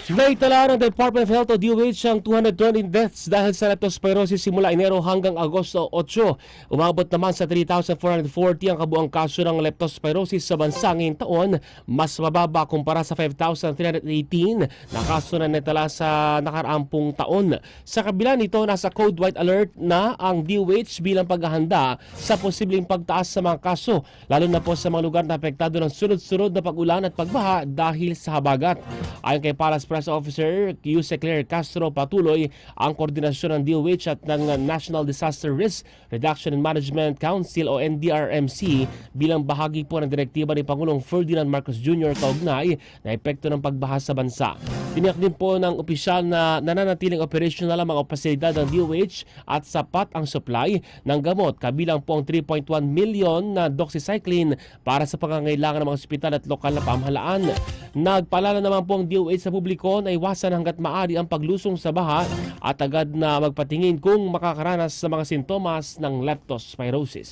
Naitala ng Department of Health o DOH ang 220 deaths dahil sa leptospirosis simula Enero hanggang Agosto 8. Umabot naman sa 3,440 ang kabuang kaso ng leptospirosis sa bansa ngayong taon, mas mababa kumpara sa 5,318 na kaso na naitala sa nakaraang taon. Sa kabila nito, nasa Code White Alert na ang DOH bilang paghahanda sa posibleng pagtaas sa mga kaso, lalo na po sa mga lugar na apektado ng sunod-sunod na pag-ulan at pagbaha dahil sa habagat. Ayon kay Palace Press Officer Yuse Claire Castro, patuloy ang koordinasyon ng DOH at ng National Disaster Risk Reduction and Management Council o NDRMC bilang bahagi po ng direktiba ni Pangulong Ferdinand Marcos Jr. kaugnay na epekto ng pagbaha sa bansa. Tiniyak din po ng opisyal na nananatiling operational ang mga pasilidad ng DOH at sapat ang supply ng gamot, kabilang po ang 3.1 million na doxycycline para sa pangangailangan ng mga ospital at lokal na pamahalaan. Nagpaalala naman po ang DOH sa publiko na iwasan hanggat maaari ang paglusong sa baha at agad na magpatingin kung makakaranas sa mga sintomas ng leptospirosis.